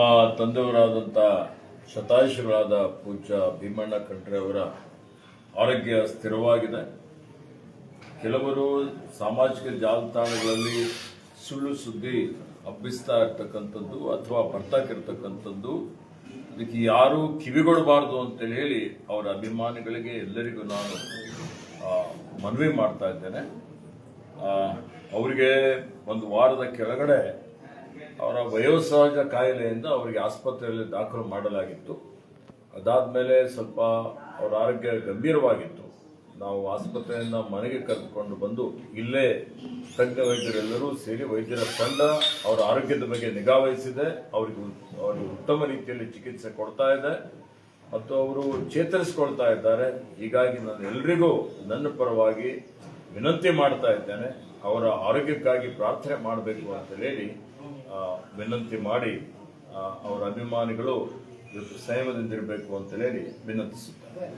ತಂದೆಯವರಾದಂಥ ಶತಾಯುಷಿಗಳಾದ ಪೂಜ್ಯ ಭೀಮಣ್ಣ ಖಂಡ್ರೆ ಅವರ ಆರೋಗ್ಯ ಸ್ಥಿರವಾಗಿದೆ. ಕೆಲವರು ಸಾಮಾಜಿಕ ಜಾಲತಾಣಗಳಲ್ಲಿ ಸುಳ್ಳು ಸುದ್ದಿ ಹಬ್ಬಿಸ್ತಾ ಇರ್ತಕ್ಕಂಥದ್ದು ಅಥವಾ ಬರ್ತಾಕಿರ್ತಕ್ಕಂಥದ್ದು, ಇದಕ್ಕೆ ಯಾರೂ ಕಿವಿಗೊಡಬಾರ್ದು ಅಂತೇಳಿ ಹೇಳಿ ಅವರ ಅಭಿಮಾನಿಗಳಿಗೆ ಎಲ್ಲರಿಗೂ ನಾನು ಮನವಿ ಮಾಡ್ತಾ ಇದ್ದೇನೆ. ಅವರಿಗೆ ಒಂದು ವಾರದ ಕೆಳಗಡೆ ಅವರ ವಯೋಸಹಜ ಕಾಯಿಲೆಯಿಂದ ಅವರಿಗೆ ಆಸ್ಪತ್ರೆಯಲ್ಲಿ ದಾಖಲು ಮಾಡಲಾಗಿತ್ತು. ಅದಾದಮೇಲೆ ಸ್ವಲ್ಪ ಅವರ ಆರೋಗ್ಯ ಗಂಭೀರವಾಗಿತ್ತು. ನಾವು ಆಸ್ಪತ್ರೆಯಿಂದ ಮನೆಗೆ ಕರೆದುಕೊಂಡು ಬಂದು ಇಲ್ಲೇ ತಜ್ಞ ವೈದ್ಯರೆಲ್ಲರೂ ಸೇರಿ ವೈದ್ಯರ ತಂಡ ಅವರ ಆರೋಗ್ಯದ ಬಗ್ಗೆ ನಿಗಾ ವಹಿಸಿದೆ. ಅವರಿಗೆ ಉತ್ತಮ ರೀತಿಯಲ್ಲಿ ಚಿಕಿತ್ಸೆ ಕೊಡ್ತಾ ಇದೆ ಮತ್ತು ಅವರು ಚೇತರಿಸಿಕೊಳ್ತಾ ಇದ್ದಾರೆ. ಹೀಗಾಗಿ ನಾನು ಎಲ್ರಿಗೂ ನನ್ನ ಪರವಾಗಿ ವಿನಂತಿ ಮಾಡ್ತಾ ಇದ್ದೇನೆ, ಅವರ ಆರೋಗ್ಯಕ್ಕಾಗಿ ಪ್ರಾರ್ಥನೆ ಮಾಡಬೇಕು ಅಂತ ಹೇಳಿ ವಿನಂತಿ ಮಾಡಿ ಅವರ ಅಭಿಮಾನಿಗಳು ಸಂಯಮದಿಂದಿರಬೇಕು ಅಂತ ಹೇಳಿ ವಿನಂತಿಸುತ್ತಾರೆ.